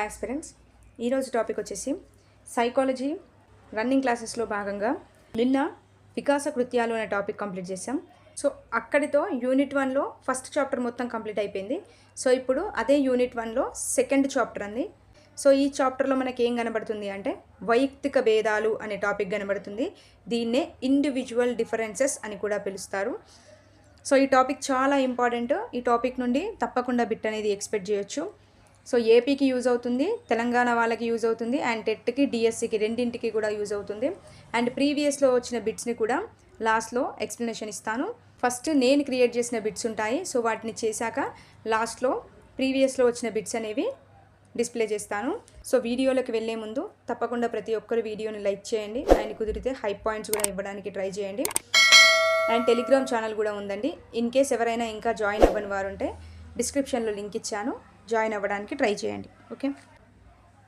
Hi aspirants. ఈరోజు topic వచ్చేసి psychology running క్లాసెస్లో భాగంగా నిన్న వికాస కృత్యాలు అనే టాపిక్ కంప్లీట్ చేసాం. సో అక్కడితో యూనిట్ 1లో ఫస్ట్ చాప్టర్ మొత్తం కంప్లీట్ అయిపోయింది. సో ఇప్పుడు అదే యూనిట్ 1లో సెకండ్ చాప్టర్ అంది. సో ఈ చాప్టర్లో మనకి ఏం కనబడుతుంది అంటే వైయక్తిక భేదాలు అనే టాపిక్ కనబడుతుంది. దీన్నే ఇండివిజువల్ డిఫరెన్సెస్ అని కూడా పిలుస్తారు. సో ఈ టాపిక్ చాలా ఇంపార్టెంట్. ఈ టాపిక్ నుండి తప్పకుండా బిట్ అనేది ఎక్స్పెక్ట్ చేయొచ్చు. సో ఏపీకి యూజ్ అవుతుంది, తెలంగాణ వాళ్ళకి యూజ్ అవుతుంది, అండ్ టెట్కి డిఎస్సికి రెండింటికి కూడా యూజ్ అవుతుంది. అండ్ ప్రీవియస్లో వచ్చిన బిట్స్ని కూడా లాస్ట్లో ఎక్స్ప్లెనేషన్ ఇస్తాను. ఫస్ట్ నేను క్రియేట్ చేసిన బిట్స్ ఉంటాయి. సో వాటిని చేశాక లాస్ట్లో ప్రీవియస్లో వచ్చిన బిట్స్ అనేవి డిస్ప్లే చేస్తాను. సో వీడియోలోకి వెళ్ళే ముందు తప్పకుండా ప్రతి ఒక్కరు వీడియోని లైక్ చేయండి. అండ్ కుదిరితే హై పాయింట్స్ కూడా ఇవ్వడానికి ట్రై చేయండి. అండ్ టెలిగ్రామ్ ఛానల్ కూడా ఉందండి. ఇన్ కేస్ ఎవరైనా ఇంకా జాయిన్ అవ్వని వారు ఉంటే డిస్క్రిప్షన్లో లింక్ ఇచ్చాను, జాయిన్ అవ్వడానికి ట్రై చేయండి. ఓకే,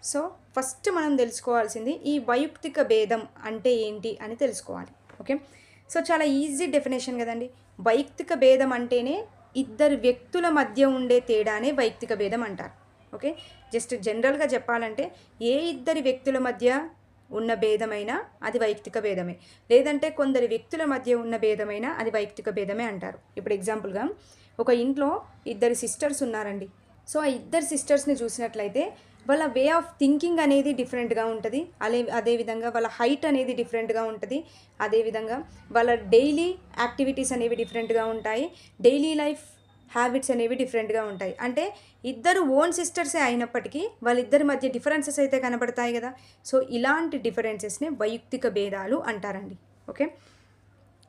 సో ఫస్ట్ మనం తెలుసుకోవాల్సింది ఈ వైయక్తిక భేదం అంటే ఏంటి అని తెలుసుకోవాలి. ఓకే, సో చాలా ఈజీ డెఫినేషన్ కదండి. వైయక్తిక భేదం అంటేనే ఇద్దరు వ్యక్తుల మధ్య ఉండే తేడానే వైయక్తిక భేదం అంటారు. ఓకే, జస్ట్ జనరల్గా చెప్పాలంటే ఏ ఇద్దరి వ్యక్తుల మధ్య ఉన్న భేదమైనా అది వైయక్తిక భేదమే, లేదంటే కొందరి వ్యక్తుల మధ్య ఉన్న భేదమైనా అది వైయక్తిక భేదమే అంటారు. ఇప్పుడు ఎగ్జాంపుల్గా ఒక ఇంట్లో ఇద్దరు సిస్టర్స్ ఉన్నారండి. సో ఆ ఇద్దరు సిస్టర్స్ని చూసినట్లయితే వాళ్ళ వే ఆఫ్ థింకింగ్ అనేది డిఫరెంట్గా ఉంటుంది. అదేవిధంగా వాళ్ళ హైట్ అనేది డిఫరెంట్గా ఉంటుంది. అదేవిధంగా వాళ్ళ డైలీ యాక్టివిటీస్ అనేవి డిఫరెంట్గా ఉంటాయి. డైలీ లైఫ్ హ్యాబిట్స్ అనేవి డిఫరెంట్గా ఉంటాయి. అంటే ఇద్దరు ఓన్ సిస్టర్సే అయినప్పటికీ వాళ్ళిద్దరి మధ్య డిఫరెన్సెస్ అయితే కనబడతాయి కదా. సో ఇలాంటి డిఫరెన్సెస్ని వైయక్తిక భేదాలు అంటారండి. ఓకే,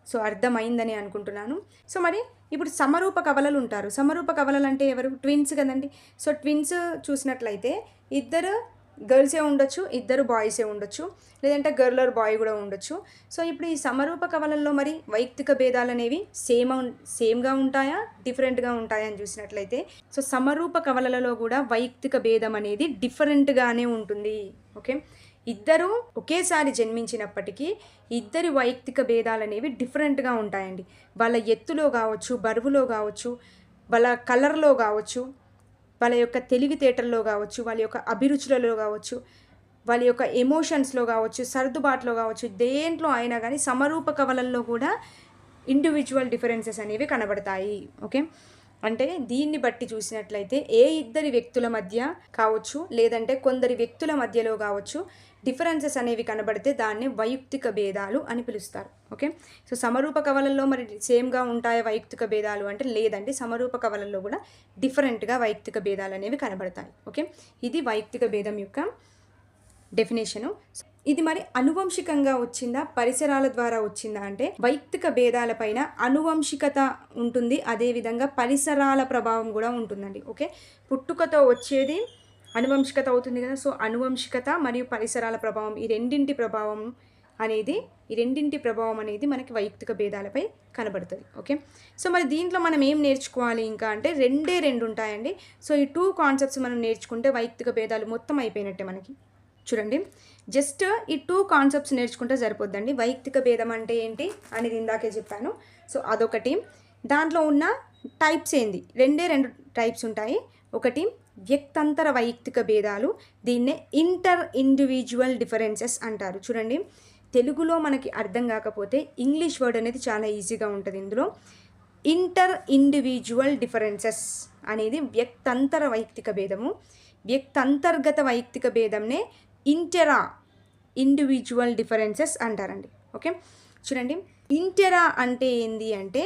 సో అర్థమైందని అనుకుంటున్నాను. సో మరి ఇప్పుడు సమరూప కవలలు ఉంటారు. సమరూప కవలలు అంటే ఎవరు? ట్విన్స్ కదండి. సో ట్విన్స్ చూసినట్లయితే ఇద్దరు గర్ల్సే ఉండొచ్చు, ఇద్దరు బాయ్సే ఉండొచ్చు, లేదంటే గర్ల్ ఆర్ బాయ్ కూడా ఉండొచ్చు. సో ఇప్పుడు ఈ సమరూప కవలల్లో మరి వైయక్తిక భేదాలు అనేవి సేమ్గా ఉంటాయా, డిఫరెంట్గా ఉంటాయా అని చూసినట్లయితే సో సమరూప కవలలలో కూడా వైయక్తిక భేదం అనేది డిఫరెంట్గానే ఉంటుంది. ఓకే, ఇద్దరు ఒకేసారి జన్మించినప్పటికీ ఇద్దరి వైయక్తిక భేదాలు అనేవి డిఫరెంట్గా ఉంటాయండి. వాళ్ళ ఎత్తులో కావచ్చు, బరువులో కావచ్చు, వాళ్ళ కలర్లో కావచ్చు, వాళ్ళ యొక్క తెలివితేటల్లో కావచ్చు, వాళ్ళ యొక్క అభిరుచులలో కావచ్చు, వాళ్ళ యొక్క ఎమోషన్స్లో కావచ్చు, సర్దుబాటులో కావచ్చు, దేంట్లో అయినా కానీ సమరూప కవలల్లో కూడా ఇండివిజువల్ డిఫరెన్సెస్ అనేవి కనబడతాయి. ఓకే, అంటే దీన్ని బట్టి చూసినట్లయితే ఏ ఇద్దరి వ్యక్తుల మధ్య కావచ్చు, లేదంటే కొందరి వ్యక్తుల మధ్యలో కావచ్చు డిఫరెన్సెస్ అనేవి కనబడితే దాన్ని వైయక్తిక భేదాలు అని పిలుస్తారు. ఓకే, సో సమరూప కవలల్లో మరి సేమ్గా ఉంటాయా వైయక్తిక భేదాలు అంటే లేదండి. సమరూప కవలల్లో కూడా డిఫరెంట్గా వైయక్తిక భేదాలు అనేవి కనబడతాయి. ఓకే, ఇది వైయక్తిక భేదం యొక్క డెఫినేషను. ఇది మరి అనువంశికంగా వచ్చిందా, పరిసరాల ద్వారా వచ్చిందా అంటే వైయక్తిక భేదాలపైన అనువంశికత ఉంటుంది, అదేవిధంగా పరిసరాల ప్రభావం కూడా ఉంటుందండి. ఓకే, పుట్టుకతో వచ్చేది అనువంశికత అవుతుంది కదా. సో అనువంశికత మరియు పరిసరాల ప్రభావం ఈ రెండింటి ప్రభావం అనేది మనకి వైయక్తిక భేదాలపై కనబడుతుంది. ఓకే, సో మరి దీంట్లో మనం ఏం నేర్చుకోవాలి ఇంకా అంటే రెండు ఉంటాయండి. సో ఈ 2 కాన్సెప్ట్స్ మనం నేర్చుకుంటే వైయక్తిక భేదాలు మొత్తం అయిపోయినట్టే మనకి. చూడండి, జస్ట్ ఈ 2 కాన్సెప్ట్స్ నేర్చుకుంటే సరిపోద్దండి. వైయక్తిక భేదం అంటే ఏంటి అనేది ఇందాకే చెప్పాను. సో అదొకటి. దాంట్లో ఉన్న టైప్స్ ఏంది? రెండు టైప్స్ ఉంటాయి. ఒకటి వ్యక్తంతర వైయక్తిక భేదాలు, దీన్నే ఇంటర్ ఇండివిజువల్ డిఫరెన్సెస్ అంటారు. చూడండి, తెలుగులో మనకి అర్థం కాకపోతే ఇంగ్లీష్ వర్డ్ అనేది చాలా ఈజీగా ఉంటుంది. ఇందులో ఇంటర్ ఇండివిజువల్ డిఫరెన్సెస్ అనేది వ్యక్తంతర వైయక్తిక భేదము. వ్యక్తంతర్గత వైయక్తిక భేదంనే ఇంటెరా ఇండివిజువల్ డిఫరెన్సెస్ అంటారండి. ఓకే, చూడండి, ఇంటెరా అంటే ఏంది అంటే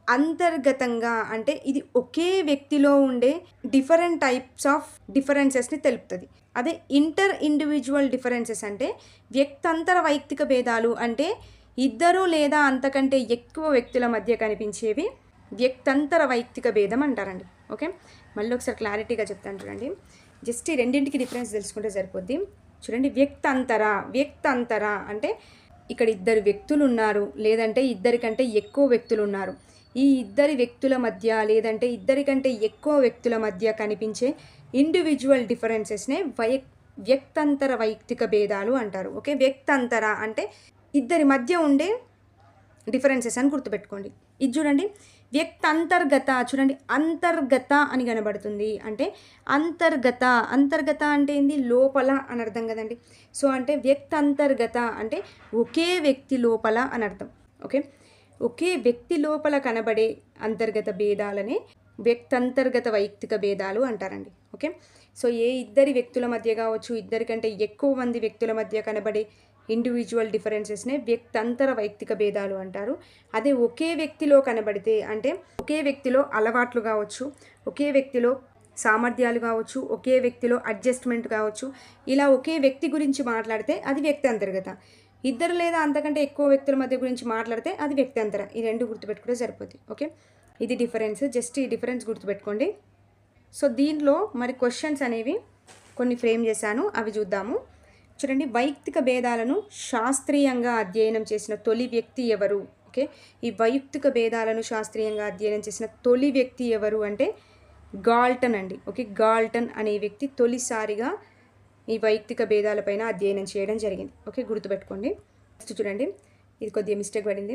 అంతర్గతంగా, అంటే ఇది ఒకే వ్యక్తిలో ఉండే డిఫరెంట్ టైప్స్ ఆఫ్ డిఫరెన్సెస్ని తెలుపుతుంది. అదే ఇంటర్ ఇండివిజువల్ డిఫరెన్సెస్ అంటే వ్యక్తంతర వైయక్తిక భేదాలు అంటే ఇద్దరు లేదా అంతకంటే ఎక్కువ వ్యక్తుల మధ్య కనిపించేవి వ్యక్తంతర వైయక్తిక భేదం అంటారండి. ఓకే, మళ్ళీ ఒకసారి క్లారిటీగా చెప్తాను చూడండి. జస్ట్ ఈ రెండింటికి డిఫరెన్స్ తెలుసుకుంటే సరిపోద్ది. చూడండి, వ్యక్తంతర అంటే ఇక్కడ ఇద్దరు వ్యక్తులు ఉన్నారు, లేదంటే ఇద్దరికంటే ఎక్కువ వ్యక్తులు ఉన్నారు. ఈ ఇద్దరి వ్యక్తుల మధ్య లేదంటే ఇద్దరికంటే ఎక్కువ వ్యక్తుల మధ్య కనిపించే ఇండివిజువల్ డిఫరెన్సెస్నే వ్యక్తంతర వైయక్తిక భేదాలు అంటారు. ఓకే, వ్యక్తంతర అంటే ఇద్దరి మధ్య ఉండే డిఫరెన్సెస్ అని గుర్తుపెట్టుకోండి. ఇది చూడండి, వ్యక్తంతర్గత చూడండి, అంతర్గత అని కనబడుతుంది. అంటే అంతర్గత అంటే ఏంది, లోపల అని అర్థం కదండి. సో అంటే వ్యక్తంతర్గత అంటే ఒకే వ్యక్తి లోపల అని అర్థం. ఓకే, ఒకే వ్యక్తి లోపల కనబడే అంతర్గత భేదాలనే వ్యక్తంతర్గత వైయక్తిక భేదాలు అంటారండి. ఓకే, సో ఏ ఇద్దరి వ్యక్తుల మధ్య కావచ్చు, ఇద్దరికంటే ఎక్కువ మంది వ్యక్తుల మధ్య కనబడే ఇండివిజువల్ డిఫరెన్సెస్నే వ్యక్తంతర వైయక్తిక భేదాలు అంటారు. అదే ఒకే వ్యక్తిలో కనబడితే అంటే ఒకే వ్యక్తిలో అలవాట్లు కావచ్చు, ఒకే వ్యక్తిలో సామర్థ్యాలు కావచ్చు, ఒకే వ్యక్తిలో అడ్జస్ట్మెంట్ కావచ్చు, ఇలా ఒకే వ్యక్తి గురించి మాట్లాడితే అది వ్యక్తి అంతర్గత. ఇద్దరు లేదా అంతకంటే ఎక్కువ వ్యక్తుల మధ్య గురించి మాట్లాడితే అది వ్యక్తి అంతర. ఈ రెండు గుర్తుపెట్టుకుంటే సరిపోతుంది. ఓకే, ఇది డిఫరెన్స్, జస్ట్ ఈ డిఫరెన్స్ గుర్తుపెట్టుకోండి. సో దీంట్లో మరి క్వశ్చన్స్ అనేవి కొన్ని ఫ్రేమ్ చేశాను, అవి చూద్దాము. చూడండి, వైయక్తిక భేదాలను శాస్త్రీయంగా అధ్యయనం చేసిన తొలి వ్యక్తి ఎవరు? ఓకే, ఈ వైయక్తిక భేదాలను శాస్త్రీయంగా అధ్యయనం చేసిన తొలి వ్యక్తి ఎవరు అంటే గాల్టన్ అండి. ఓకే, గాల్టన్ అనే వ్యక్తి తొలిసారిగా ఈ వైయక్తిక భేదాలపైన అధ్యయనం చేయడం జరిగింది. ఓకే, గుర్తుపెట్టుకోండి. నెక్స్ట్ చూడండి, ఇది కొద్దిగా మిస్టేక్ పడింది.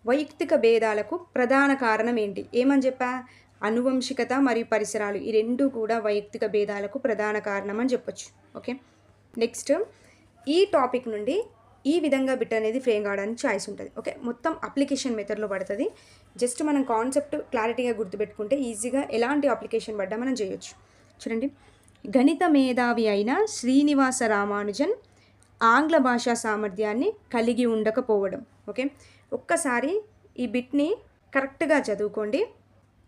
వైయక్తిక భేదాలకు ప్రధాన కారణం ఏంటి? ఏమని చెప్పా? అనువంశికత మరియు పరిసరాలు, ఈ రెండు కూడా వైయక్తిక భేదాలకు ప్రధాన కారణం అని చెప్పొచ్చు. ఓకే, నెక్స్ట్ ఈ టాపిక్ నుండి ఈ విధంగా బిట్ అనేది ఫ్రేమ్ కావడానికి ఛాయిస్ ఉంటుంది. ఓకే, మొత్తం అప్లికేషన్ మెథడ్లో పడుతుంది. జస్ట్ మనం కాన్సెప్ట్ క్లారిటీగా గుర్తుపెట్టుకుంటే ఈజీగా ఎలాంటి అప్లికేషన్ పడ్డా మనం చేయొచ్చు. చూడండి, గణిత మేధావి అయిన శ్రీనివాస రామానుజన్ ఆంగ్ల భాషా సామర్థ్యాన్ని కలిగి ఉండకపోవడం. ఓకే, ఒక్కసారి ఈ బిట్ని కరెక్ట్గా చదువుకోండి.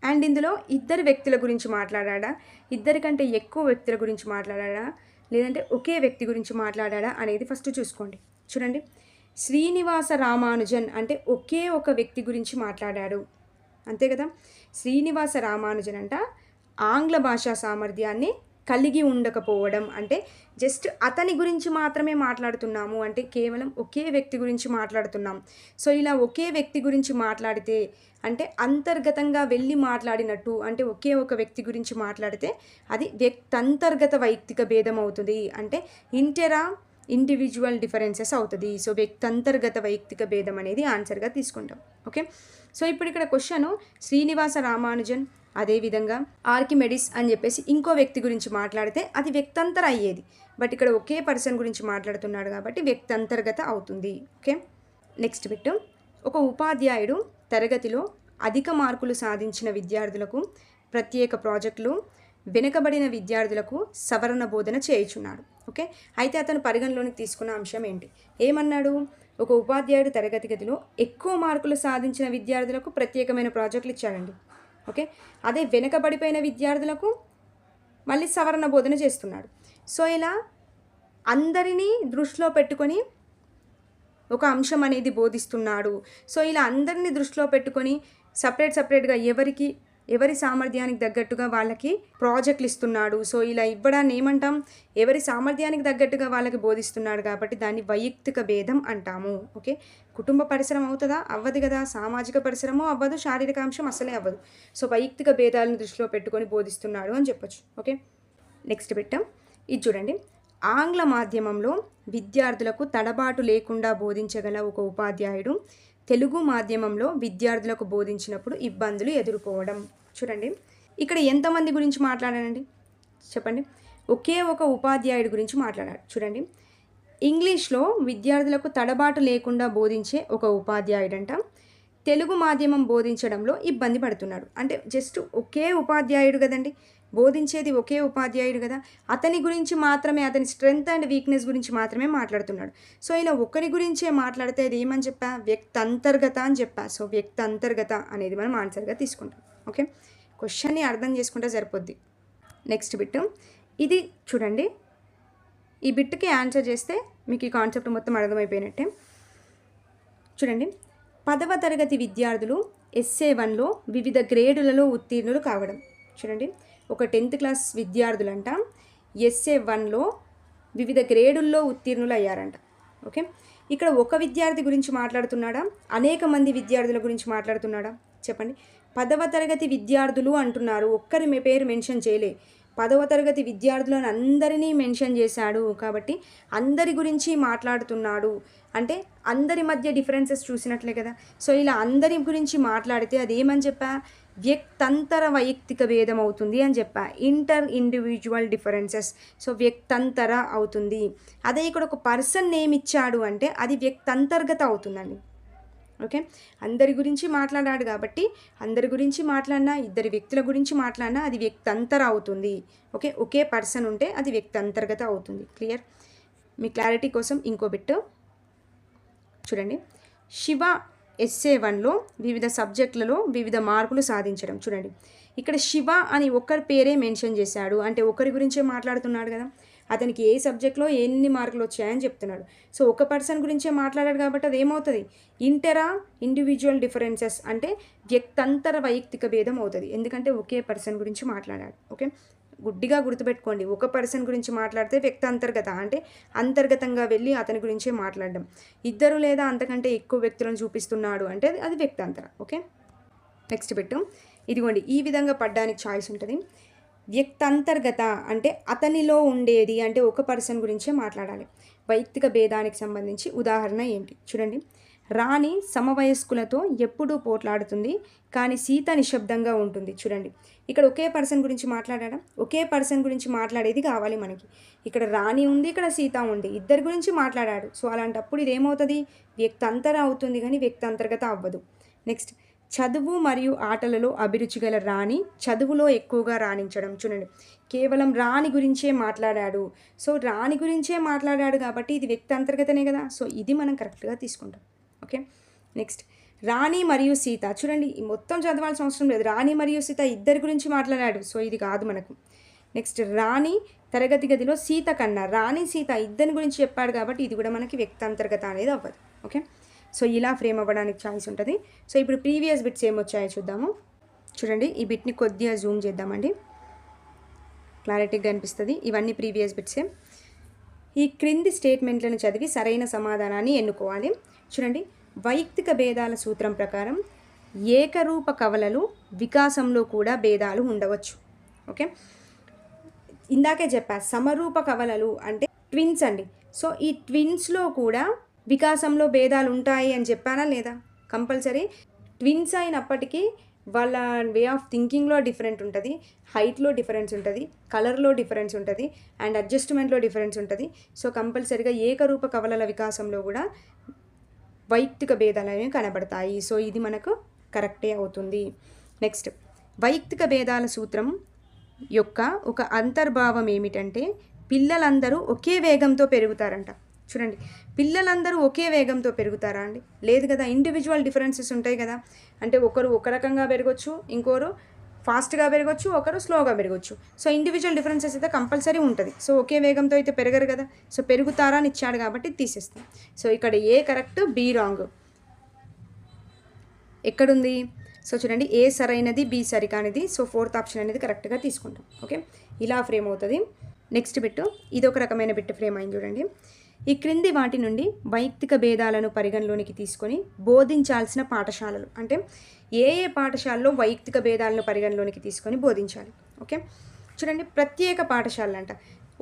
అండ్ ఇందులో ఇద్దరు వ్యక్తుల గురించి మాట్లాడా, ఇద్దరికంటే ఎక్కువ వ్యక్తుల గురించి మాట్లాడా, లేదంటే ఒకే వ్యక్తి గురించి మాట్లాడా అనేది ఫస్ట్ చూసుకోండి. చూడండి, శ్రీనివాస రామానుజన్ అంటే ఒకే ఒక వ్యక్తి గురించి మాట్లాడాడు, అంతే కదా. శ్రీనివాస రామానుజన్ అంట ఆంగ్ల భాషా సామర్థ్యాన్ని కలిగి ఉండకపోవడం అంటే జస్ట్ అతని గురించి మాత్రమే మాట్లాడుతున్నాము, అంటే కేవలం ఒకే వ్యక్తి గురించి మాట్లాడుతున్నాం. సో ఇలా ఒకే వ్యక్తి గురించి మాట్లాడితే అంటే అంతర్గతంగా వెళ్ళి మాట్లాడినట్టు, అంటే ఒకే ఒక వ్యక్తి గురించి మాట్లాడితే అది వ్యక్తంతర్గత వైయక్తిక భేదం అవుతుంది, అంటే ఇండివిజువల్ డిఫరెన్సెస్ అవుతుంది. సో వ్యక్తంతర్గత వైయక్తిక భేదం అనేది ఆన్సర్గా తీసుకుంటాం. ఓకే, సో ఇప్పుడు ఇక్కడ క్వశ్చన్ శ్రీనివాస రామానుజన్ అదేవిధంగా ఆర్కిమెడిస్ అని చెప్పేసి ఇంకో వ్యక్తి గురించి మాట్లాడితే అది వ్యక్తంతర అయ్యేది. బట్ ఇక్కడ ఒకే పర్సన్ గురించి మాట్లాడుతున్నాడు కాబట్టి వ్యక్తంతర్గత అవుతుంది. ఓకే, నెక్స్ట్ బిట్, ఒక ఉపాధ్యాయుడు తరగతిలో అధిక మార్కులు సాధించిన విద్యార్థులకు ప్రత్యేక ప్రాజెక్టులు, వెనుకబడిన విద్యార్థులకు సవరణ బోధన చేయుచున్నాడు. ఓకే, అయితే అతను పరిగణలోనికి తీసుకున్న అంశం ఏంటి? ఏమన్నాడు? ఒక ఉపాధ్యాయుడు తరగతి గదిలో ఎక్కువ మార్కులు సాధించిన విద్యార్థులకు ప్రత్యేకమైన ప్రాజెక్టులు ఇచ్చాడండి. ఓకే, అదే వెనుకబడిపోయిన విద్యార్థులకు మళ్ళీ సవరణ బోధన చేస్తున్నాడు. సో ఇలా అందరినీ దృష్టిలో పెట్టుకొని ఒక అంశం అనేది బోధిస్తున్నాడు. సో ఇలా అందరినీ దృష్టిలో పెట్టుకొని సపరేట్గా ఎవరి సామర్థ్యానికి తగ్గట్టుగా వాళ్ళకి ప్రాజెక్టులు ఇస్తున్నాడు. సో ఇలా ఇవ్వడాన్ని ఏమంటాం? ఎవరి సామర్థ్యానికి తగ్గట్టుగా వాళ్ళకి బోధిస్తున్నాడు కాబట్టి దాన్ని వైయక్తిక భేదం అంటాము. ఓకే, కుటుంబ పరిసరం అవుతుందా? అవ్వదు కదా. సామాజిక పరిసరము అవ్వదు, శారీరక అంశం అసలే అవ్వదు. సో వైయక్తిక భేదాలను దృష్టిలో పెట్టుకొని బోధిస్తున్నాడు అని చెప్పొచ్చు. ఓకే, నెక్స్ట్ పెట్టాం, ఇది చూడండి, ఆంగ్ల మాధ్యమంలో విద్యార్థులకు తడబాటు లేకుండా బోధించగల ఒక ఉపాధ్యాయుడు తెలుగు మాధ్యమంలో విద్యార్థులకు బోధించినప్పుడు ఇబ్బందులు ఎదుర్కోవడం. చూడండి, ఇక్కడ ఎంతమంది గురించి మాట్లాడానండి చెప్పండి? ఒకే ఒక ఉపాధ్యాయుడి గురించి మాట్లాడాడు. చూడండి, ఇంగ్లీష్లో విద్యార్థులకు తడబాటు లేకుండా బోధించే ఒక ఉపాధ్యాయుడంట తెలుగు మాధ్యమం బోధించడంలో ఇబ్బంది పడుతున్నాడు. అంటే జస్ట్ ఒకే ఉపాధ్యాయుడు కదండి, బోధించేది ఒకే ఉపాధ్యాయుడు కదా, అతని గురించి మాత్రమే, అతని స్ట్రెంగ్త్ అండ్ వీక్నెస్ గురించి మాత్రమే మాట్లాడుతున్నాడు. సో ఇలా ఒకరి గురించే మాట్లాడితే అది ఏమని చెప్పా? వ్యక్తంతర్గత అని చెప్పా. సో వ్యక్తంతర్గత అనేది మనం ఆన్సర్గా తీసుకుంటాం. ఓకే, క్వశ్చన్ని అర్థం చేసుకుంటే సరిపోద్ది. నెక్స్ట్ బిట్, ఇది చూడండి, ఈ బిట్కి ఆన్సర్ చేస్తే మీకు ఈ కాన్సెప్ట్ మొత్తం అర్థమైపోయినట్టే. చూడండి, 10వ తరగతి విద్యార్థులు SA1లో వివిధ గ్రేడులలో ఉత్తీర్ణులు కావడం. చూడండి, ఒక 10th క్లాస్ విద్యార్థులంట SA1లో వివిధ గ్రేడుల్లో ఉత్తీర్ణులు అయ్యారంట. ఓకే, ఇక్కడ ఒక విద్యార్థి గురించి మాట్లాడుతున్నాడా, అనేక మంది విద్యార్థుల గురించి మాట్లాడుతున్నాడా? చెప్పండి. 10వ తరగతి విద్యార్థులు అంటున్నారు, ఒక్కరి పేరు మెన్షన్ చేయలే. 10వ తరగతి విద్యార్థులను అందరినీ మెన్షన్ చేశాడు కాబట్టి అందరి గురించి మాట్లాడుతున్నాడు అంటే అందరి మధ్య డిఫరెన్సెస్ చూసినట్లే కదా. సో ఇలా అందరి గురించి మాట్లాడితే అదేమని చెప్పా, వ్యక్తంతర వైయక్తిక భేదం అవుతుంది అని చెప్పా, ఇంటర్ ఇండివిజువల్ డిఫరెన్సెస్. సో వ్యక్తంతర అవుతుంది. అదే ఇక్కడ ఒక పర్సన్ నేమ్ ఇచ్చాడు అంటే అది వ్యక్తంతర్గత అవుతుందండి. ఓకే, అందరి గురించి మాట్లాడాడు కాబట్టి అందరి గురించి మాట్లాడినా, ఇద్దరు వ్యక్తుల గురించి మాట్లాడినా అది వ్యక్తంతర అవుతుంది. ఓకే, ఒకే పర్సన్ ఉంటే అది వ్యక్తంతర్గత అవుతుంది. క్లియర్? మీ క్లారిటీ కోసం ఇంకో బిట్ చూడండి. శివ ఎస్ఏ 1లో వివిధ సబ్జెక్టులలో వివిధ మార్కులు సాధించడం. చూడండి, ఇక్కడ శివ అని ఒకరి పేరే మెన్షన్ చేశాడు అంటే ఒకరి గురించే మాట్లాడుతున్నాడు కదా. అతనికి ఏ సబ్జెక్ట్లో ఎన్ని మార్కులు వచ్చాయని చెప్తున్నాడు. సో ఒక పర్సన్ గురించే మాట్లాడాడు కాబట్టి అది ఏమవుతుంది, ఇంటరా ఇండివిజువల్ డిఫరెన్సెస్ అంటే వ్యక్తంతర వైయక్తిక భేదం అవుతుంది. ఎందుకంటే ఒకే పర్సన్ గురించి మాట్లాడాడు. ఓకే, గుడ్డిగా గుర్తుపెట్టుకోండి, ఒక పర్సన్ గురించి మాట్లాడితే వ్యక్తి అంతర్గత అంటే అంతర్గతంగా వెళ్ళి అతని గురించే మాట్లాడడం. ఇద్దరు లేదా అంతకంటే ఎక్కువ వ్యక్తులను చూపిస్తున్నాడు అంటే అది వ్యక్తాంతర. ఓకే, నెక్స్ట్ పెట్టు. ఇదిగోండి, ఈ విధంగా పడ్డానికి ఛాయిస్ ఉంటుంది. వ్యక్తంతర్గత అంటే అతనిలో ఉండేది అంటే ఒక పర్సన్ గురించే మాట్లాడాలి. వైయక్తిక భేదానికి సంబంధించి ఉదాహరణ ఏంటి చూడండి. రాణి సమవయస్కులతో ఎప్పుడూ పోట్లాడుతుంది కానీ సీత నిశ్శబ్దంగా ఉంటుంది. చూడండి, ఇక్కడ ఒకే పర్సన్ గురించి మాట్లాడాడా, ఒకే పర్సన్ గురించి మాట్లాడేది కావాలి మనకి. ఇక్కడ రాణి ఉంది, ఇక్కడ సీత ఉంది, ఇద్దరి గురించి మాట్లాడాడు. సో అలాంటప్పుడు ఇది ఏమవుతుంది, వ్యక్తంతర అవుతుంది కానీ వ్యక్తంతర్గత అవ్వదు. నెక్స్ట్, చదువు మరియు ఆటలలో అభిరుచి గల రాణి చదువులో ఎక్కువగా రాణించడం. చూడండి, కేవలం రాణి గురించే మాట్లాడాడు. సో రాణి గురించే మాట్లాడాడు కాబట్టి ఇది వ్యక్తి అంతర్గతనే కదా. సో ఇది మనం కరెక్ట్గా తీసుకుంటాం. ఓకే, నెక్స్ట్, రాణి మరియు సీత. చూడండి, మొత్తం చదవాల్సిన అవసరం లేదు, రాణి మరియు సీత ఇద్దరి గురించి మాట్లాడాడు. సో ఇది కాదు మనకు. నెక్స్ట్, రాణి తరగతి గదిలో సీత కన్నా రాణి సీత ఇద్దరి గురించి చెప్పాడు కాబట్టి ఇది కూడా మనకి వ్యక్తి అంతర్గత అనేది అవ్వదు. ఓకే, సో ఇలా ఫ్రేమ్ అవ్వడానికి ఛాయిస్ ఉంటుంది. సో ఇప్పుడు ప్రీవియస్ బిట్స్ ఏమొచ్చాయో చూద్దాము. చూడండి, ఈ బిట్ని కొద్దిగా జూమ్ చేద్దామండి, క్లారిటీగా అనిపిస్తుంది. ఇవన్నీ ప్రీవియస్ బిట్సే. ఈ క్రింది స్టేట్మెంట్లను చదివి సరైన సమాధానాన్ని ఎన్నుకోవాలి. చూడండి, వైయక్తిక భేదాల సూత్రం ప్రకారం ఏకరూప కవలలు వికాసంలో కూడా భేదాలు ఉండవచ్చు. ఓకే, ఇందాకే చెప్పా సమరూప కవలలు అంటే ట్విన్స్ అండి. సో ఈ ట్విన్స్లో కూడా వికాసంలో భేదాలు ఉంటాయి అని చెప్పానా లేదా? కంపల్సరీ. ట్విన్స్ అయినప్పటికీ వాళ్ళ వే ఆఫ్ థింకింగ్లో డిఫరెంట్ ఉంటుంది, హైట్లో డిఫరెన్స్ ఉంటుంది, కలర్లో డిఫరెన్స్ ఉంటుంది, అండ్ అడ్జస్ట్మెంట్లో డిఫరెన్స్ ఉంటుంది. సో కంపల్సరీగా ఏకరూప కవలల వికాసంలో కూడా వైయక్తిక భేదాలు అనేవి కనబడతాయి. సో ఇది మనకు కరెక్టే అవుతుంది. నెక్స్ట్, వైయక్తిక భేదాల సూత్రం యొక్క ఒక అంతర్భావం ఏమిటంటే పిల్లలందరూ ఒకే వేగంతో పెరుగుతారంట. చూడండి, పిల్లలందరూ ఒకే వేగంతో పెరుగుతారా అండి? లేదు కదా, ఇండివిజువల్ డిఫరెన్సెస్ ఉంటాయి కదా. అంటే ఒకరు ఒక రకంగా పెరగచ్చు, ఇంకోరు ఫాస్ట్గా పెరగచ్చు, ఒకరు స్లోగా పెరగచ్చు. సో ఇండివిజువల్ డిఫరెన్సెస్ అయితే కంపల్సరీ ఉంటుంది. సో ఒకే వేగంతో అయితే పెరగరు కదా. సో పెరుగుతారా అని ఇచ్చాడు కాబట్టి తీసేస్తాం. సో ఇక్కడ ఏ కరెక్ట్, బి రాంగ్. ఎక్కడుంది? సో చూడండి, ఏ సరైనది, బి సరికానిది. సో ఫోర్త్ ఆప్షన్ అనేది కరెక్ట్గా తీసుకుంటాం. ఓకే, ఇలా ఫ్రేమ్ అవుతుంది. నెక్స్ట్ బిట్, ఇది ఒక రకమైన బిట్ ఫ్రేమ్ అయింది. చూడండి, ఈ క్రింది వాటి నుండి వైయక్తిక భేదాలను పరిగణలోనికి తీసుకొని బోధించాల్సిన పాఠశాలలు అంటే ఏ ఏ పాఠశాలలో వైయక్తిక భేదాలను పరిగణలోనికి తీసుకొని బోధించాలి. ఓకే, చూడండి, ప్రత్యేక పాఠశాలలు అంట.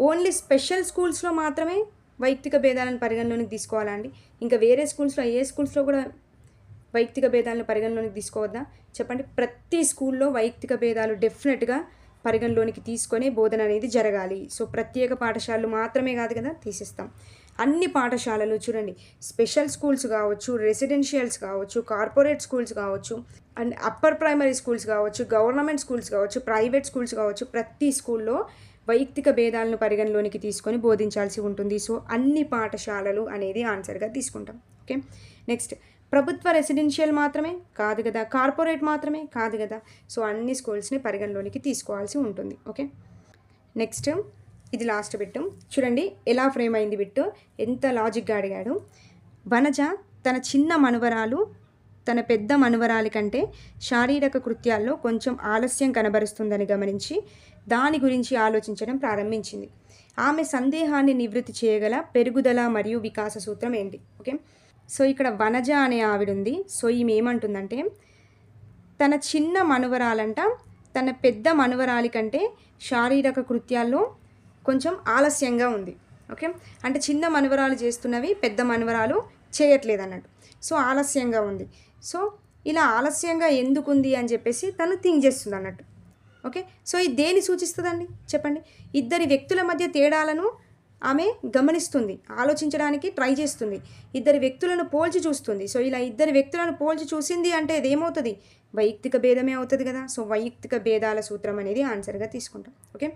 ఓన్లీ స్పెషల్ స్కూల్స్లో మాత్రమే వైయక్తిక భేదాలను పరిగణలోనికి తీసుకోవాలా అండి? ఇంకా వేరే స్కూల్స్లో, ఏ స్కూల్స్లో కూడా వైయక్తిక భేదాలను పరిగణలోనికి తీసుకోవద్దా చెప్పండి? ప్రతి స్కూల్లో వైయక్తిక భేదాలు డెఫినెట్గా పరిగణలోనికి తీసుకొని బోధన అనేది జరగాలి. సో ప్రత్యేక పాఠశాలలు మాత్రమే కాదు కదా, తీసేస్తాం. అన్ని పాఠశాలలు చూడండి, స్పెషల్ స్కూల్స్ కావచ్చు, రెసిడెన్షియల్స్ కావచ్చు, కార్పొరేట్ స్కూల్స్ కావచ్చు, అండ్ అప్పర్ ప్రైమరీ స్కూల్స్ కావచ్చు, గవర్నమెంట్ స్కూల్స్ కావచ్చు, ప్రైవేట్ స్కూల్స్ కావచ్చు, ప్రతి స్కూల్లో వైయక్తిక భేదాలను పరిగణలోనికి తీసుకొని బోధించాల్సి ఉంటుంది. సో అన్ని పాఠశాలలు అనేది ఆన్సర్గా తీసుకుంటాం. ఓకే, నెక్స్ట్, ప్రభుత్వ రెసిడెన్షియల్ మాత్రమే కాదు కదా, కార్పొరేట్ మాత్రమే కాదు కదా. సో అన్ని స్కూల్స్ని పరిగణలోనికి తీసుకోవాల్సి ఉంటుంది. ఓకే, నెక్స్ట్, ఇది లాస్ట్ బిట్టు. చూడండి ఎలా ఫ్రేమ్ అయింది బిట్టు, ఎంత లాజిక్గా అడిగాడు. వనజ తన చిన్న మనువరాలు తన పెద్ద మనువరాలి కంటే శారీరక కృత్యాల్లో కొంచెం ఆలస్యం కనబరుస్తుందని గమనించి దాని గురించి ఆలోచించడం ప్రారంభించింది. ఆమె సందేహాన్ని నివృత్తి చేయగల పెరుగుదల మరియు వికాస సూత్రం ఏంటి? ఓకే, సో ఇక్కడ వనజ అనే ఆవిడ ఉంది. సో ఈమె ఏమంటుందంటే తన చిన్న మనువరాలంట తన పెద్ద మనవరాలి కంటే శారీరక కృత్యాల్లో కొంచెం ఆలస్యంగా ఉంది. ఓకే, అంటే చిన్న మనవరాలు చేస్తున్నవి పెద్ద మనవరాలు చేయట్లేదు అన్నట్టు. సో ఆలస్యంగా ఉంది. సో ఇలా ఆలస్యంగా ఎందుకుంది అని చెప్పేసి తను థింక్ చేస్తుంది అన్నట్టు. ఓకే, సో ఇది దేని సూచిస్తుందండి చెప్పండి? ఇద్దరి వ్యక్తుల మధ్య తేడాలను ఆమె గమనిస్తుంది, ఆలోచించడానికి ట్రై చేస్తుంది, ఇద్దరి వ్యక్తులను పోల్చి చూస్తుంది. సో ఇలా ఇద్దరి వ్యక్తులను పోల్చి చూసింది అంటే అదేమవుతుంది? వైయక్తిక భేదమే అవుతుంది కదా. సో వైయక్తిక భేదాల సూత్రం అనేది ఆన్సర్గా తీసుకుంటాం. ఓకే,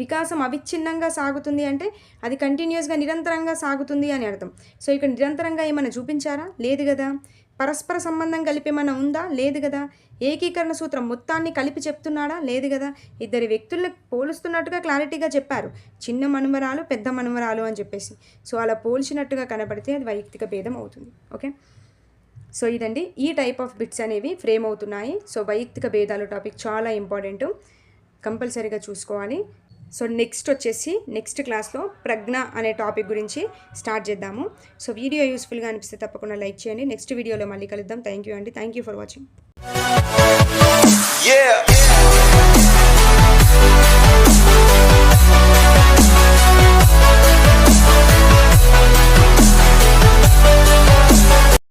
వికాసం అవిచ్ఛిన్నంగా సాగుతుంది అంటే అది కంటిన్యూస్గా నిరంతరంగా సాగుతుంది అని అర్థం. సో ఇక్కడ నిరంతరంగా ఏమైనా చూపించారా? లేదు కదా. పరస్పర సంబంధం కలిపి ఏమైనా ఉందా? లేదు కదా. ఏకీకరణ సూత్రం మొత్తాన్ని కలిపి చెప్తున్నాడా? లేదు కదా. ఇద్దరి వ్యక్తులను పోలుస్తున్నట్టుగా క్లారిటీగా చెప్పారు, చిన్న మనుమరాలు పెద్ద మనుమరాలు అని చెప్పేసి. సో అలా పోల్చినట్టుగా కనబడితే అది వైయక్తిక భేదం అవుతుంది. ఓకే, సో ఇదండి, ఈ టైప్ ఆఫ్ బిట్స్ అనేవి ఫ్రేమ్ అవుతున్నాయి. సో వైయక్తిక భేదాలు టాపిక్ చాలా ఇంపార్టెంట్, కంపల్సరీగా చూసుకోవాలి. సో నెక్స్ట్ క్లాస్లో ప్రజ్ఞ అనే టాపిక్ గురించి స్టార్ట్ చేద్దాము. సో వీడియో యూస్ఫుల్గా అనిపిస్తే తప్పకుండా లైక్ చేయండి. నెక్స్ట్ వీడియోలో మళ్ళీ కలుద్దాం. థ్యాంక్ యూ అండి. Thank you for watching.